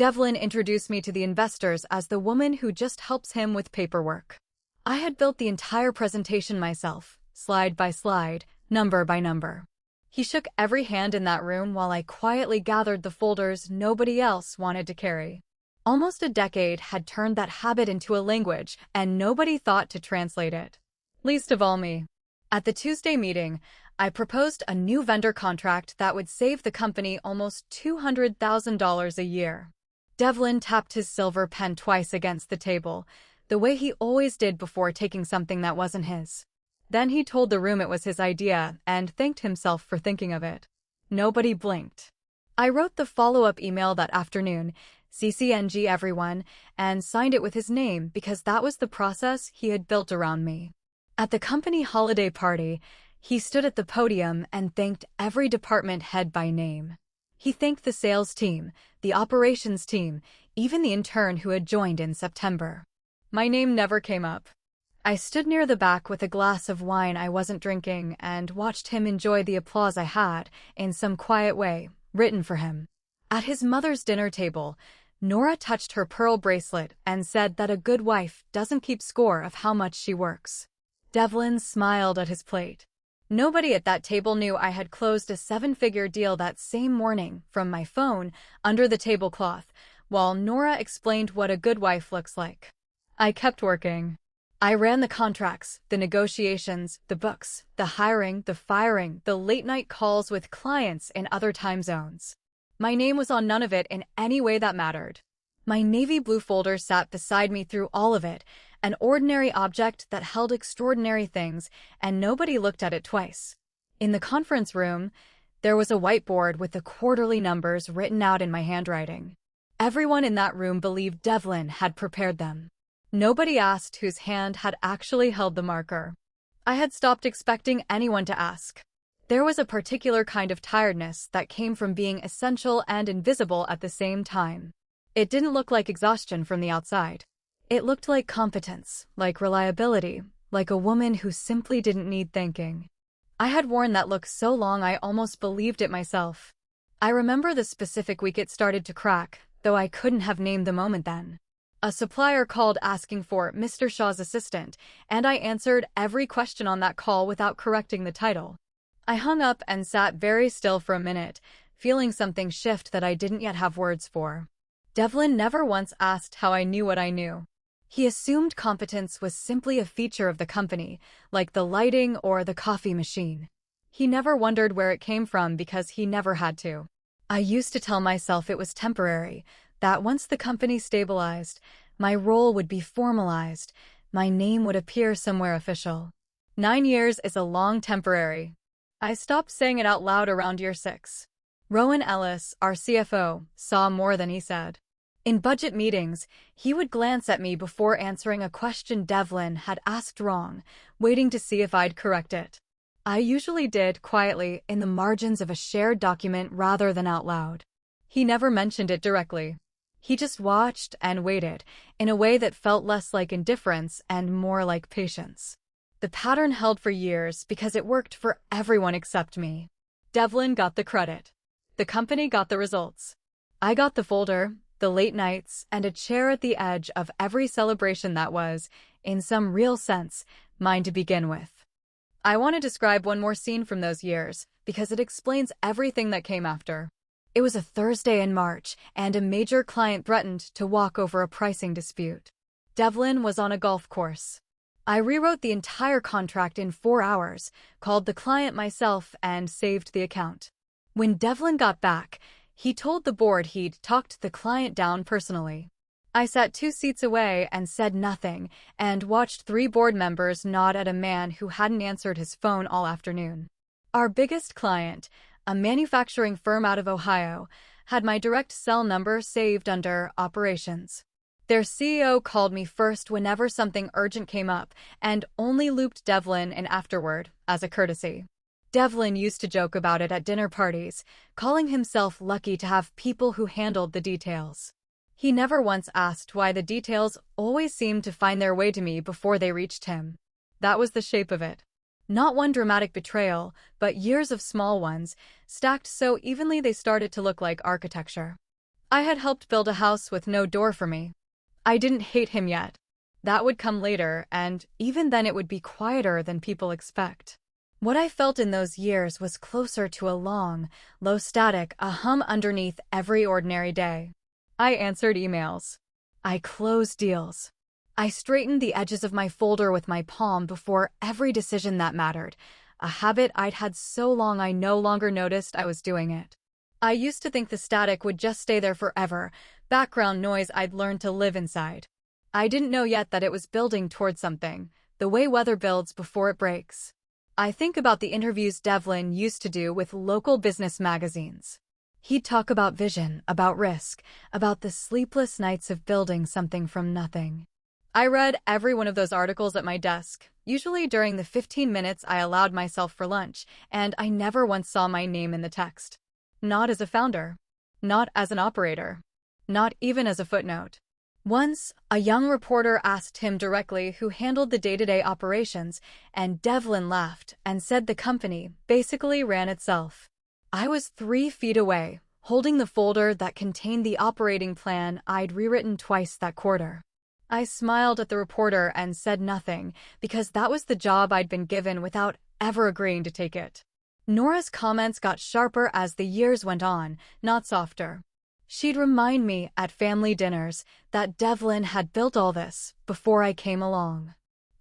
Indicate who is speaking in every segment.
Speaker 1: Devlin introduced me to the investors as the woman who just helps him with paperwork. I had built the entire presentation myself, slide by slide, number by number. He shook every hand in that room while I quietly gathered the folders nobody else wanted to carry. Almost a decade had turned that habit into a language, and nobody thought to translate it. Least of all me. At the Tuesday meeting, I proposed a new vendor contract that would save the company almost $200,000 a year. Devlin tapped his silver pen twice against the table, the way he always did before taking something that wasn't his. Then he told the room it was his idea and thanked himself for thinking of it. Nobody blinked. I wrote the follow-up email that afternoon, CCNG everyone, and signed it with his name because that was the process he had built around me. At the company holiday party, he stood at the podium and thanked every department head by name. He thanked the sales team, the operations team, even the intern who had joined in September. My name never came up. I stood near the back with a glass of wine I wasn't drinking and watched him enjoy the applause I had, in some quiet way, written for him. At his mother's dinner table, Nora touched her pearl bracelet and said that a good wife doesn't keep score of how much she works. Devlin smiled at his plate. Nobody at that table knew I had closed a 7-figure deal that same morning from my phone under the tablecloth, while Nora explained what a good wife looks like. I kept working. I ran the contracts, the negotiations, the books, the hiring, the firing, the late-night calls with clients in other time zones. My name was on none of it in any way that mattered. My navy blue folder sat beside me through all of it, an ordinary object that held extraordinary things, and nobody looked at it twice. In the conference room, there was a whiteboard with the quarterly numbers written out in my handwriting. Everyone in that room believed Devlin had prepared them. Nobody asked whose hand had actually held the marker. I had stopped expecting anyone to ask. There was a particular kind of tiredness that came from being essential and invisible at the same time. It didn't look like exhaustion from the outside. It looked like competence, like reliability, like a woman who simply didn't need thanking. I had worn that look so long I almost believed it myself. I remember the specific week it started to crack, though I couldn't have named the moment then. A supplier called asking for Mr. Shaw's assistant, and I answered every question on that call without correcting the title. I hung up and sat very still for a minute, feeling something shift that I didn't yet have words for. Devlin never once asked how I knew what I knew. He assumed competence was simply a feature of the company, like the lighting or the coffee machine. He never wondered where it came from because he never had to. I used to tell myself it was temporary, that once the company stabilized, my role would be formalized, my name would appear somewhere official. 9 years is a long temporary. I stopped saying it out loud around year 6. Rowan Ellis, our CFO, saw more than he said. In budget meetings, he would glance at me before answering a question Devlin had asked wrong, waiting to see if I'd correct it. I usually did quietly in the margins of a shared document rather than out loud. He never mentioned it directly. He just watched and waited, in a way that felt less like indifference and more like patience. The pattern held for years because it worked for everyone except me. Devlin got the credit. The company got the results. I got the folder, the late nights, and a chair at the edge of every celebration that was, in some real sense, mine to begin with. I want to describe one more scene from those years, because it explains everything that came after. It was a Thursday in March, and a major client threatened to walk over a pricing dispute. Devlin was on a golf course. I rewrote the entire contract in 4 hours, called the client myself, and saved the account. When Devlin got back, he told the board he'd talked the client down personally. I sat 2 seats away and said nothing, and watched 3 board members nod at a man who hadn't answered his phone all afternoon. Our biggest client, a manufacturing firm out of Ohio, had my direct cell number saved under operations. Their CEO called me first whenever something urgent came up, and only looped Devlin in afterward, as a courtesy. Devlin used to joke about it at dinner parties, calling himself lucky to have people who handled the details. He never once asked why the details always seemed to find their way to me before they reached him. That was the shape of it. Not one dramatic betrayal, but years of small ones, stacked so evenly they started to look like architecture. I had helped build a house with no door for me. I didn't hate him yet. That would come later, and even then it would be quieter than people expect. What I felt in those years was closer to a long, low static, a hum underneath every ordinary day. I answered emails. I closed deals. I straightened the edges of my folder with my palm before every decision that mattered, a habit I'd had so long I no longer noticed I was doing it. I used to think the static would just stay there forever, background noise I'd learned to live inside. I didn't know yet that it was building towards something, the way weather builds before it breaks. I think about the interviews Devlin used to do with local business magazines. He'd talk about vision, about risk, about the sleepless nights of building something from nothing. I read every one of those articles at my desk, usually during the 15 minutes I allowed myself for lunch, and I never once saw my name in the text. Not as a founder. Not as an operator. Not even as a footnote. Once, a young reporter asked him directly who handled the day-to-day operations, and Devlin laughed and said the company basically ran itself. I was 3 feet away, holding the folder that contained the operating plan I'd rewritten twice that quarter. I smiled at the reporter and said nothing, because that was the job I'd been given without ever agreeing to take it. Nora's comments got sharper as the years went on, not softer. She'd remind me at family dinners that Devlin had built all this before I came along.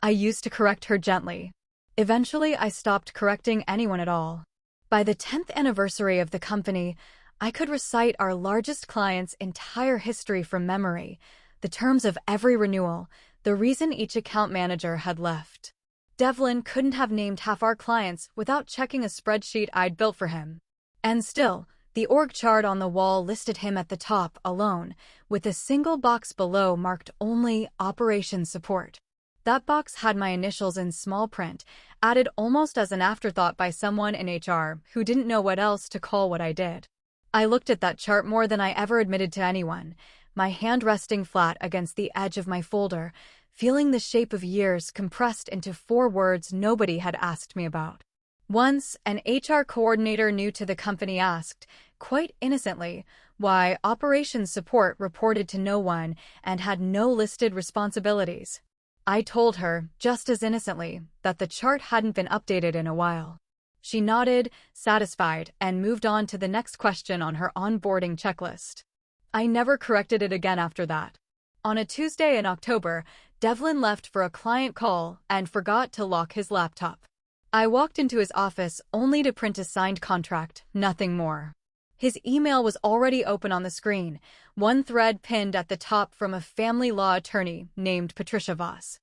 Speaker 1: I used to correct her gently. Eventually, I stopped correcting anyone at all. By the 10th anniversary of the company, I could recite our largest client's entire history from memory, the terms of every renewal, the reason each account manager had left. Devlin couldn't have named half our clients without checking a spreadsheet I'd built for him. And still, the org chart on the wall listed him at the top alone, with a single box below marked only Operations Support. That box had my initials in small print, added almost as an afterthought by someone in HR who didn't know what else to call what I did. I looked at that chart more than I ever admitted to anyone, my hand resting flat against the edge of my folder, feeling the shape of years compressed into 4 words nobody had asked me about. Once, an HR coordinator new to the company asked, quite innocently, why Operations Support reported to no one and had no listed responsibilities. I told her, just as innocently, that the chart hadn't been updated in a while. She nodded, satisfied, and moved on to the next question on her onboarding checklist. I never corrected it again after that. On a Tuesday in October, Devlin left for a client call and forgot to lock his laptop. I walked into his office only to print a signed contract, nothing more. His email was already open on the screen, one thread pinned at the top from a family law attorney named Patricia Voss.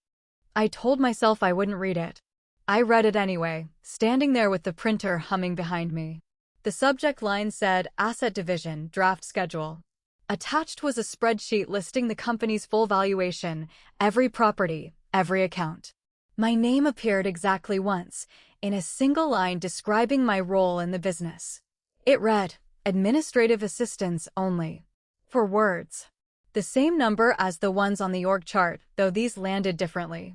Speaker 1: I told myself I wouldn't read it. I read it anyway, standing there with the printer humming behind me. The subject line said, Asset Division, Draft Schedule. Attached was a spreadsheet listing the company's full valuation, every property, every account. My name appeared exactly once, in a single line describing my role in the business. It read, Administrative Assistance only. 4 words. The same number as the ones on the org chart, though these landed differently.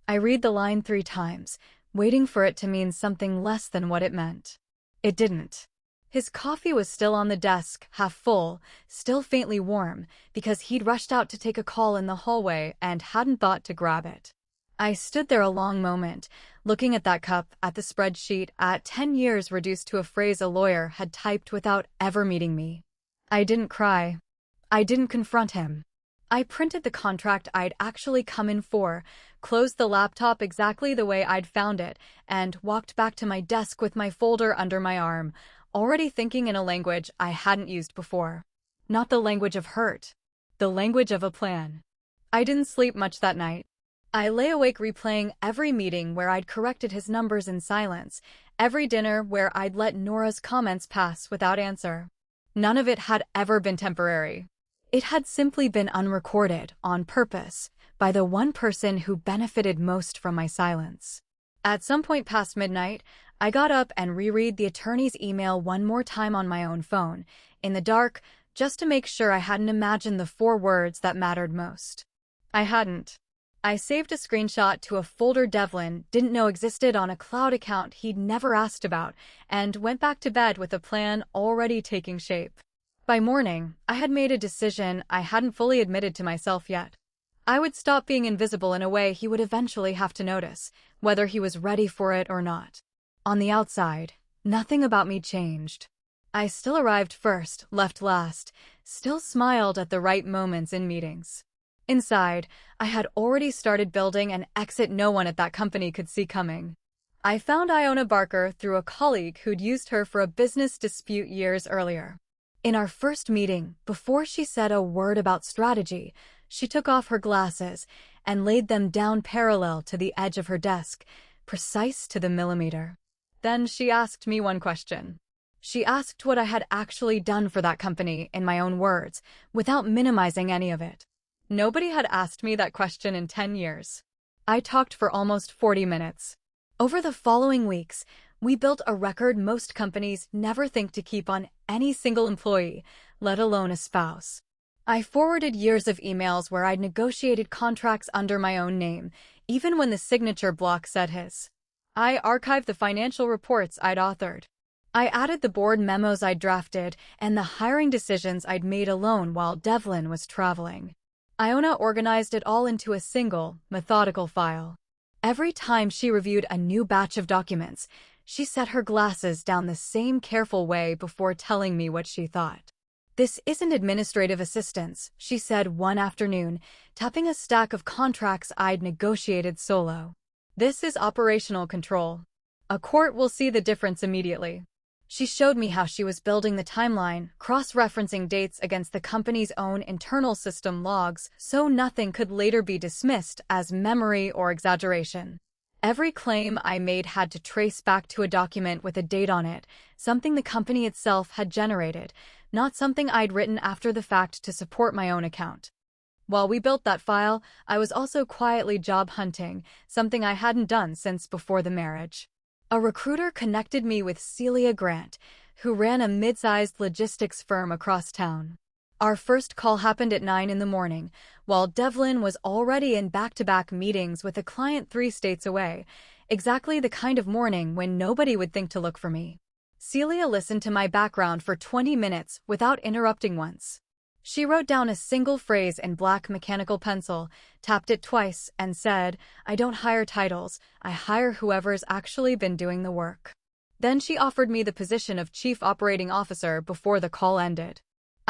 Speaker 1: I read the line 3 times, waiting for it to mean something less than what it meant. It didn't. His coffee was still on the desk, half full, still faintly warm, because he'd rushed out to take a call in the hallway and hadn't thought to grab it. I stood there a long moment, looking at that cup, at the spreadsheet, at 10 years reduced to a phrase a lawyer had typed without ever meeting me. I didn't cry. I didn't confront him. I printed the contract I'd actually come in for, closed the laptop exactly the way I'd found it, and walked back to my desk with my folder under my arm, already thinking in a language I hadn't used before. Not the language of hurt. The language of a plan. I didn't sleep much that night. I lay awake replaying every meeting where I'd corrected his numbers in silence, every dinner where I'd let Nora's comments pass without answer. None of it had ever been temporary. It had simply been unrecorded, on purpose, by the one person who benefited most from my silence. At some point past midnight, I got up and reread the attorney's email one more time on my own phone, in the dark, just to make sure I hadn't imagined the 4 words that mattered most. I hadn't. I saved a screenshot to a folder Devlin didn't know existed on a cloud account he'd never asked about, and went back to bed with a plan already taking shape. By morning, I had made a decision I hadn't fully admitted to myself yet. I would stop being invisible in a way he would eventually have to notice, whether he was ready for it or not. On the outside, nothing about me changed. I still arrived first, left last, still smiled at the right moments in meetings. Inside, I had already started building an exit no one at that company could see coming. I found Iona Barker through a colleague who'd used her for a business dispute years earlier. In our first meeting, before she said a word about strategy, she took off her glasses and laid them down parallel to the edge of her desk, precise to the millimeter. Then she asked me one question. She asked what I had actually done for that company in my own words, without minimizing any of it. Nobody had asked me that question in 10 years. I talked for almost 40 minutes. Over the following weeks, we built a record most companies never think to keep on any single employee, let alone a spouse. I forwarded years of emails where I'd negotiated contracts under my own name, even when the signature block said his. I archived the financial reports I'd authored. I added the board memos I'd drafted and the hiring decisions I'd made alone while Devlin was traveling. Iona organized it all into a single, methodical file. Every time she reviewed a new batch of documents, she set her glasses down the same careful way before telling me what she thought. "This isn't administrative assistance," she said one afternoon, tapping a stack of contracts I'd negotiated solo. "This is operational control. A court will see the difference immediately." She showed me how she was building the timeline, cross-referencing dates against the company's own internal system logs so nothing could later be dismissed as memory or exaggeration. Every claim I made had to trace back to a document with a date on it, something the company itself had generated, not something I'd written after the fact to support my own account. While we built that file, I was also quietly job hunting, something I hadn't done since before the marriage. A recruiter connected me with Celia Grant, who ran a mid-sized logistics firm across town. Our first call happened at 9 in the morning, while Devlin was already in back-to-back meetings with a client 3 states away, exactly the kind of morning when nobody would think to look for me. Celia listened to my background for 20 minutes without interrupting once. She wrote down a single phrase in black mechanical pencil, tapped it twice, and said, "I don't hire titles, I hire whoever's actually been doing the work." Then she offered me the position of Chief Operating Officer before the call ended.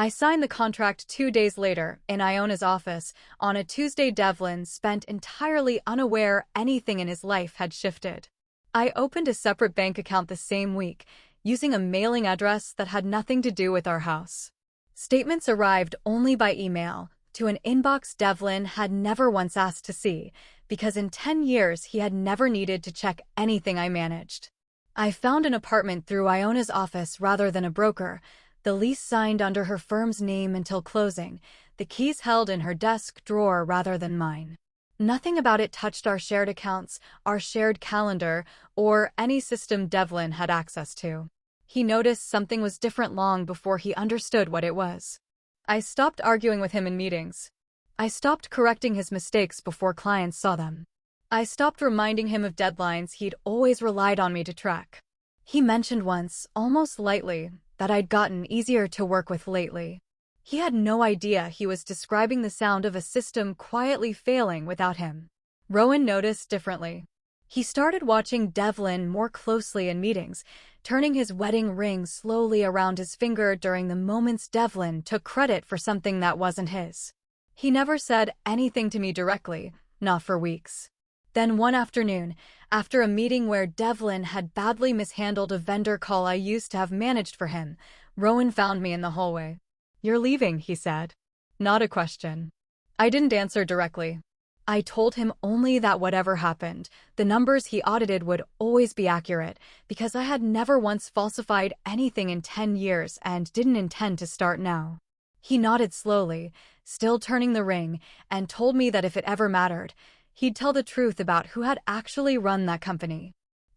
Speaker 1: I signed the contract 2 days later, in Iona's office, on a Tuesday. Devlin spent entirely unaware anything in his life had shifted. I opened a separate bank account the same week, using a mailing address that had nothing to do with our house. Statements arrived only by email, to an inbox Devlin had never once asked to see, because in 10 years he had never needed to check anything I managed. I found an apartment through Iona's office rather than a broker, the lease signed under her firm's name until closing, the keys held in her desk drawer rather than mine. Nothing about it touched our shared accounts, our shared calendar, or any system Devlin had access to. He noticed something was different long before he understood what it was. I stopped arguing with him in meetings. I stopped correcting his mistakes before clients saw them. I stopped reminding him of deadlines he'd always relied on me to track. He mentioned once, almost lightly, that I'd gotten easier to work with lately. He had no idea he was describing the sound of a system quietly failing without him. Rowan noticed differently. He started watching Devlin more closely in meetings, turning his wedding ring slowly around his finger during the moments Devlin took credit for something that wasn't his. He never said anything to me directly, not for weeks. Then one afternoon, after a meeting where Devlin had badly mishandled a vendor call I used to have managed for him, Rowan found me in the hallway. "You're leaving," he said. Not a question. I didn't answer directly. I told him only that whatever happened, the numbers he audited would always be accurate, because I had never once falsified anything in 10 years and didn't intend to start now. He nodded slowly, still turning the ring, and told me that if it ever mattered, he'd tell the truth about who had actually run that company.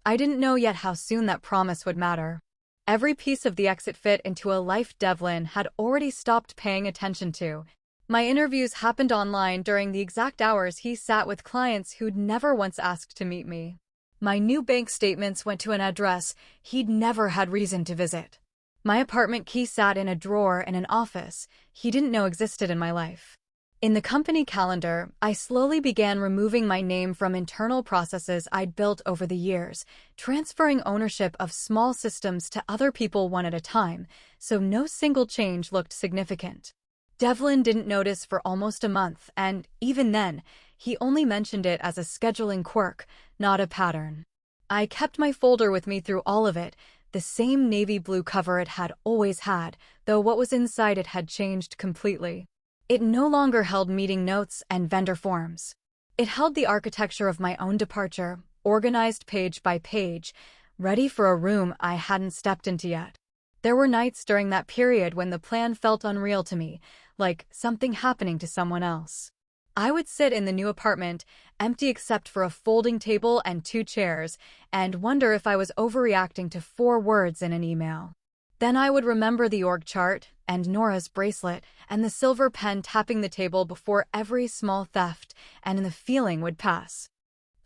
Speaker 1: I didn't know yet how soon that promise would matter. Every piece of the exit fit into a life Devlin had already stopped paying attention to. My interviews happened online during the exact hours he sat with clients who'd never once asked to meet me. My new bank statements went to an address he'd never had reason to visit. My apartment key sat in a drawer in an office he didn't know existed in my life. In the company calendar, I slowly began removing my name from internal processes I'd built over the years, transferring ownership of small systems to other people one at a time, so no single change looked significant. Devlin didn't notice for almost a month, and even then, he only mentioned it as a scheduling quirk, not a pattern. I kept my folder with me through all of it, the same navy blue cover it had always had, though what was inside it had changed completely. It no longer held meeting notes and vendor forms. It held the architecture of my own departure, organized page by page, ready for a room I hadn't stepped into yet. There were nights during that period when the plan felt unreal to me, like something happening to someone else. I would sit in the new apartment, empty except for a folding table and 2 chairs, and wonder if I was overreacting to 4 words in an email. Then I would remember the org chart, and Nora's bracelet, and the silver pen tapping the table before every small theft, and the feeling would pass.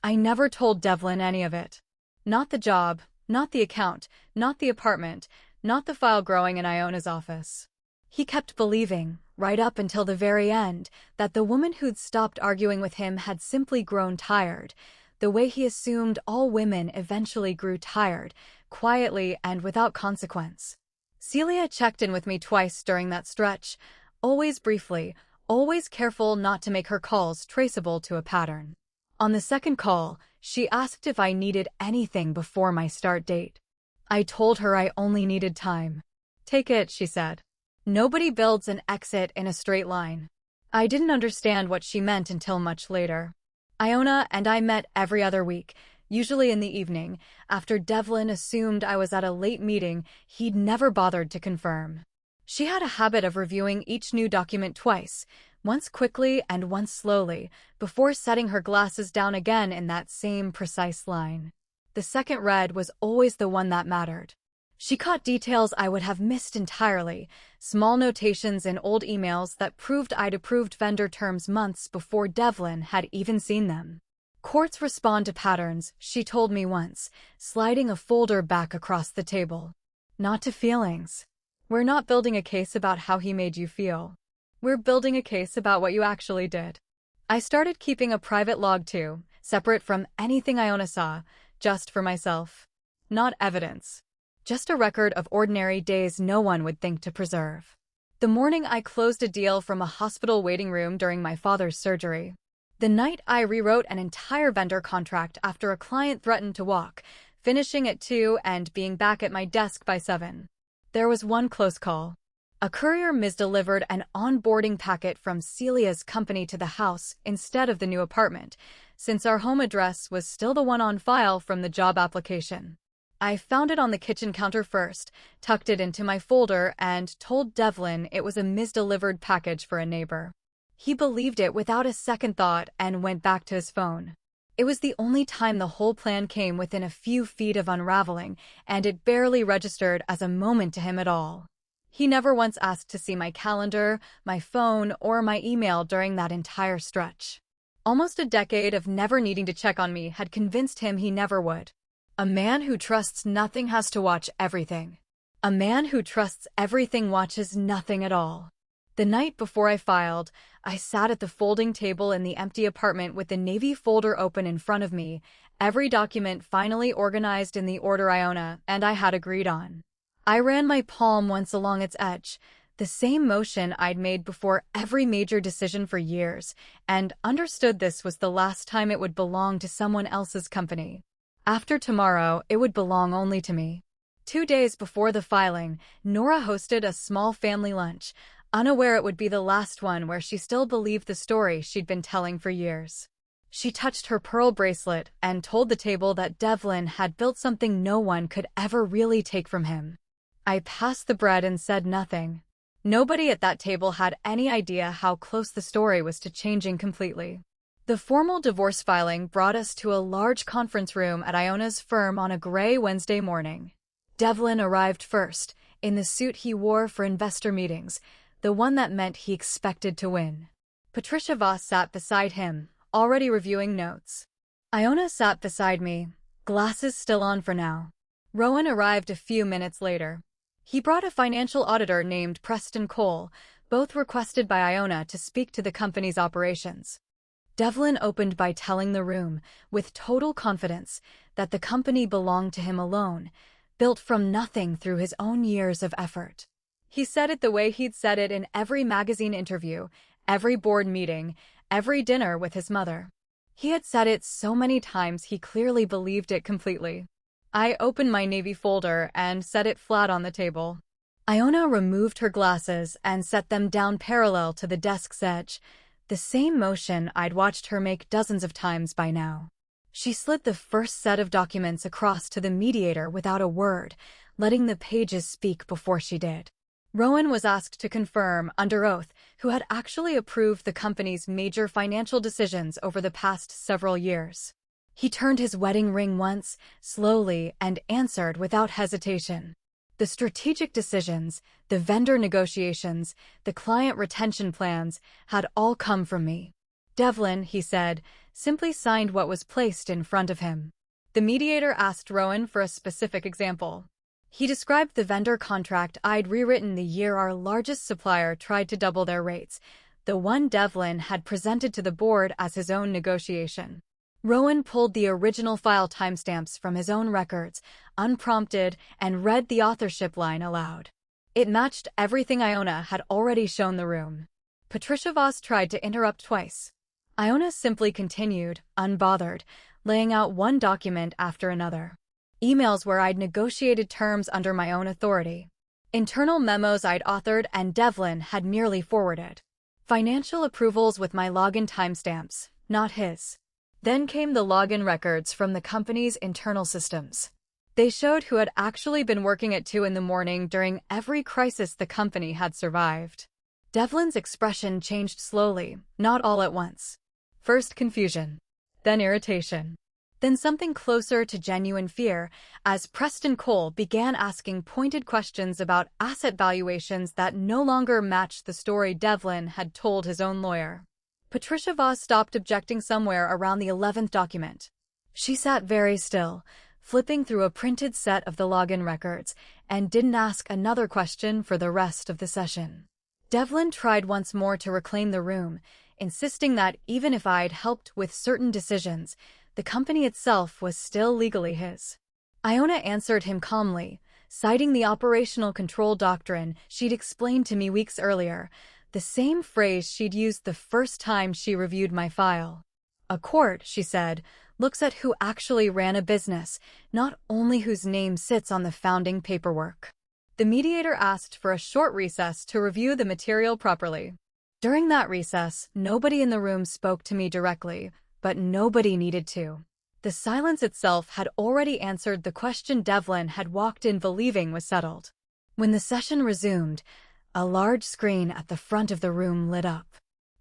Speaker 1: I never told Devlin any of it. Not the job, not the account, not the apartment, not the file growing in Iona's office. He kept believing, right up until the very end, that the woman who'd stopped arguing with him had simply grown tired, the way he assumed all women eventually grew tired, quietly and without consequence. Celia checked in with me twice during that stretch, always briefly, always careful not to make her calls traceable to a pattern. On the second call, she asked if I needed anything before my start date. I told her I only needed time. "Take it," she said. "Nobody builds an exit in a straight line." I didn't understand what she meant until much later. Iona and I met every other week, usually in the evening, after Devlin assumed I was at a late meeting he'd never bothered to confirm. She had a habit of reviewing each new document twice, once quickly and once slowly, before setting her glasses down again in that same precise line. The second read was always the one that mattered. She caught details I would have missed entirely, small notations in old emails that proved I'd approved vendor terms months before Devlin had even seen them. Courts respond to patterns, she told me once, sliding a folder back across the table. Not to feelings. We're not building a case about how he made you feel. We're building a case about what you actually did. I started keeping a private log too, separate from anything Iona saw, just for myself. Not evidence. Just a record of ordinary days no one would think to preserve. The morning I closed a deal from a hospital waiting room during my father's surgery. The night I rewrote an entire vendor contract after a client threatened to walk, finishing at 2 and being back at my desk by 7. There was one close call. A courier misdelivered an onboarding packet from Celia's company to the house instead of the new apartment, since our home address was still the one on file from the job application. I found it on the kitchen counter first, tucked it into my folder, and told Devlin it was a misdelivered package for a neighbor. He believed it without a second thought and went back to his phone. It was the only time the whole plan came within a few feet of unraveling, and it barely registered as a moment to him at all. He never once asked to see my calendar, my phone, or my email during that entire stretch. Almost a decade of never needing to check on me had convinced him he never would. A man who trusts nothing has to watch everything. A man who trusts everything watches nothing at all. The night before I filed, I sat at the folding table in the empty apartment with the navy folder open in front of me, every document finally organized in the order Iona and I had agreed on. I ran my palm once along its edge, the same motion I'd made before every major decision for years, and understood this was the last time it would belong to someone else's company. After tomorrow, it would belong only to me. 2 days before the filing, Nora hosted a small family lunch, unaware it would be the last one where she still believed the story she'd been telling for years. She touched her pearl bracelet and told the table that Devlin had built something no one could ever really take from him. I passed the bread and said nothing. Nobody at that table had any idea how close the story was to changing completely. The formal divorce filing brought us to a large conference room at Iona's firm on a gray Wednesday morning. Devlin arrived first, in the suit he wore for investor meetings, the one that meant he expected to win. Patricia Voss sat beside him, already reviewing notes. Iona sat beside me, glasses still on for now. Rowan arrived a few minutes later. He brought a financial auditor named Preston Cole, both requested by Iona to speak to the company's operations. Devlin opened by telling the room, with total confidence, that the company belonged to him alone, built from nothing through his own years of effort. He said it the way he'd said it in every magazine interview, every board meeting, every dinner with his mother. He had said it so many times he clearly believed it completely. I opened my navy folder and set it flat on the table. Iona removed her glasses and set them down parallel to the desk's edge, the same motion I'd watched her make dozens of times by now. She slid the first set of documents across to the mediator without a word, letting the pages speak before she did. Rowan was asked to confirm, under oath, who had actually approved the company's major financial decisions over the past several years. He turned his wedding ring once, slowly, and answered without hesitation. The strategic decisions, the vendor negotiations, the client retention plans had all come from me. Devlin, he said, simply signed what was placed in front of him. The mediator asked Rowan for a specific example. He described the vendor contract I'd rewritten the year our largest supplier tried to double their rates, the one Devlin had presented to the board as his own negotiation. Rowan pulled the original file timestamps from his own records, unprompted, and read the authorship line aloud. It matched everything Iona had already shown the room. Patricia Voss tried to interrupt twice. Iona simply continued, unbothered, laying out one document after another. Emails where I'd negotiated terms under my own authority. Internal memos I'd authored and Devlin had merely forwarded. Financial approvals with my login timestamps, not his. Then came the login records from the company's internal systems. They showed who had actually been working at 2 in the morning during every crisis the company had survived. Devlin's expression changed slowly, not all at once. First confusion, then irritation. Then something closer to genuine fear, as Preston Cole began asking pointed questions about asset valuations that no longer matched the story Devlin had told his own lawyer. Patricia Voss stopped objecting somewhere around the 11th document. She sat very still, flipping through a printed set of the login records, and didn't ask another question for the rest of the session. Devlin tried once more to reclaim the room, insisting that even if I'd helped with certain decisions, the company itself was still legally his. Iona answered him calmly, citing the operational control doctrine she'd explained to me weeks earlier, the same phrase she'd used the first time she reviewed my file. A court, she said, looks at who actually ran a business, not only whose name sits on the founding paperwork. The mediator asked for a short recess to review the material properly. During that recess, nobody in the room spoke to me directly, but nobody needed to. The silence itself had already answered the question Devlin had walked in believing was settled. When the session resumed, a large screen at the front of the room lit up.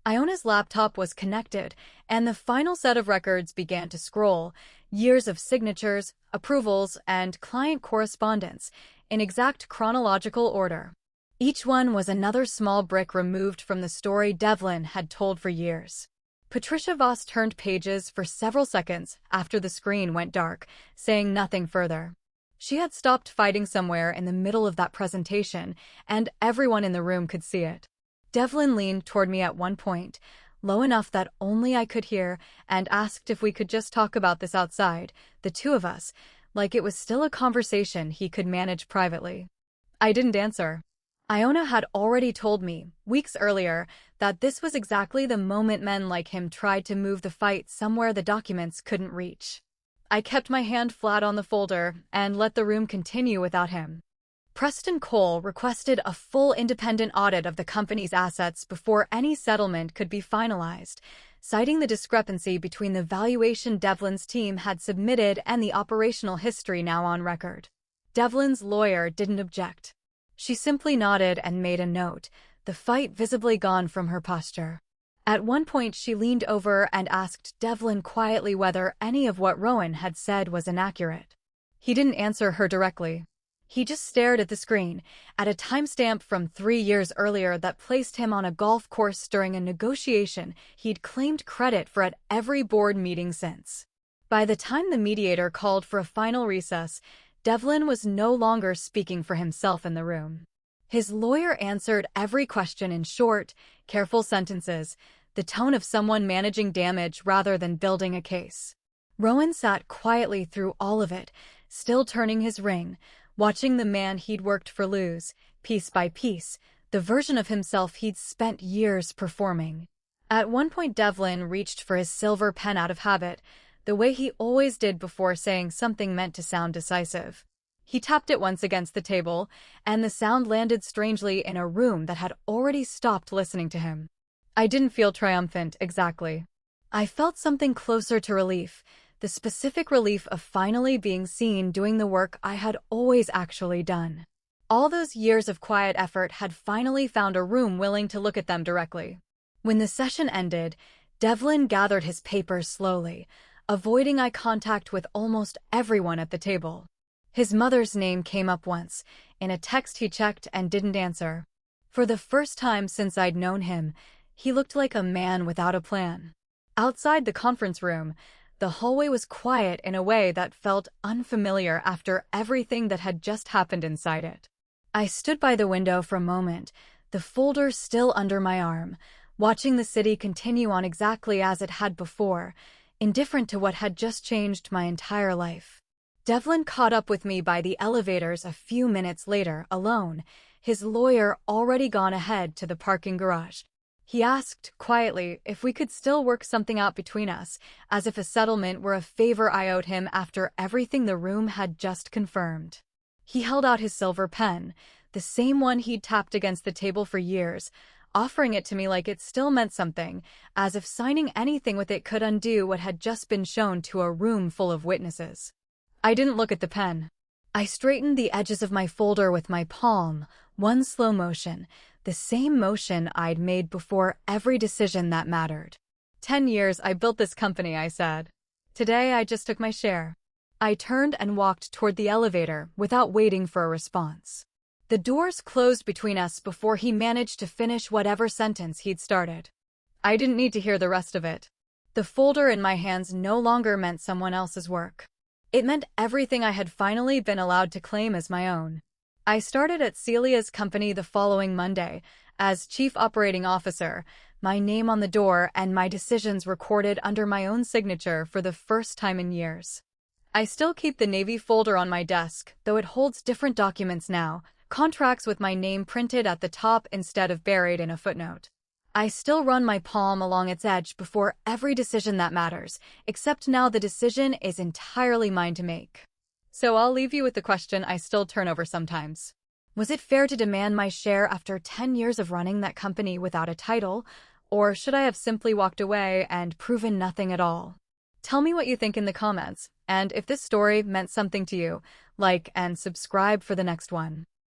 Speaker 1: Iona's laptop was connected, and the final set of records began to scroll, years of signatures, approvals, and client correspondence, in exact chronological order. Each one was another small brick removed from the story Devlin had told for years. Patricia Voss turned pages for several seconds after the screen went dark, saying nothing further. She had stopped fighting somewhere in the middle of that presentation, and everyone in the room could see it. Devlin leaned toward me at one point, low enough that only I could hear, and asked if we could just talk about this outside, the two of us, like it was still a conversation he could manage privately. I didn't answer. Iona had already told me, weeks earlier, that this was exactly the moment men like him tried to move the fight somewhere the documents couldn't reach. I kept my hand flat on the folder and let the room continue without him. Preston Cole requested a full independent audit of the company's assets before any settlement could be finalized, citing the discrepancy between the valuation Devlin's team had submitted and the operational history now on record. Devlin's lawyer didn't object. She simply nodded and made a note, the fight visibly gone from her posture. At one point she leaned over and asked Devlin quietly whether any of what Rowan had said was inaccurate. He didn't answer her directly. He just stared at the screen, at a timestamp from 3 years earlier that placed him on a golf course during a negotiation he'd claimed credit for at every board meeting since. By the time the mediator called for a final recess, Devlin was no longer speaking for himself in the room. His lawyer answered every question in short, careful sentences, the tone of someone managing damage rather than building a case. Rowan sat quietly through all of it, still turning his ring, watching the man he'd worked for lose, piece by piece, the version of himself he'd spent years performing. At one point Devlin reached for his silver pen out of habit, the way he always did before saying something meant to sound decisive. He tapped it once against the table, and the sound landed strangely in a room that had already stopped listening to him. I didn't feel triumphant, exactly. I felt something closer to relief, the specific relief of finally being seen doing the work I had always actually done. All those years of quiet effort had finally found a room willing to look at them directly. When the session ended, Devlin gathered his papers slowly, avoiding eye contact with almost everyone at the table. His mother's name came up once, in a text he checked and didn't answer. For the first time since I'd known him, he looked like a man without a plan. Outside the conference room, the hallway was quiet in a way that felt unfamiliar after everything that had just happened inside it. I stood by the window for a moment, the folder still under my arm, watching the city continue on exactly as it had before, indifferent to what had just changed my entire life. Devlin caught up with me by the elevators a few minutes later, alone, his lawyer already gone ahead to the parking garage. He asked, quietly, if we could still work something out between us, as if a settlement were a favor I owed him after everything the room had just confirmed. He held out his silver pen, the same one he'd tapped against the table for years, offering it to me like it still meant something, as if signing anything with it could undo what had just been shown to a room full of witnesses. I didn't look at the pen. I straightened the edges of my folder with my palm, one slow motion, the same motion I'd made before every decision that mattered. 10 years I built this company, I said. Today I just took my share. I turned and walked toward the elevator without waiting for a response. The doors closed between us before he managed to finish whatever sentence he'd started. I didn't need to hear the rest of it. The folder in my hands no longer meant someone else's work. It meant everything I had finally been allowed to claim as my own. I started at Celia's company the following Monday, as Chief Operating Officer, my name on the door and my decisions recorded under my own signature for the first time in years. I still keep the Navy folder on my desk, though it holds different documents now, contracts with my name printed at the top instead of buried in a footnote. I still run my palm along its edge before every decision that matters, except now the decision is entirely mine to make. So I'll leave you with the question I still turn over sometimes. Was it fair to demand my share after 10 years of running that company without a title, or should I have simply walked away and proven nothing at all? Tell me what you think in the comments, and if this story meant something to you, like and subscribe for the next one.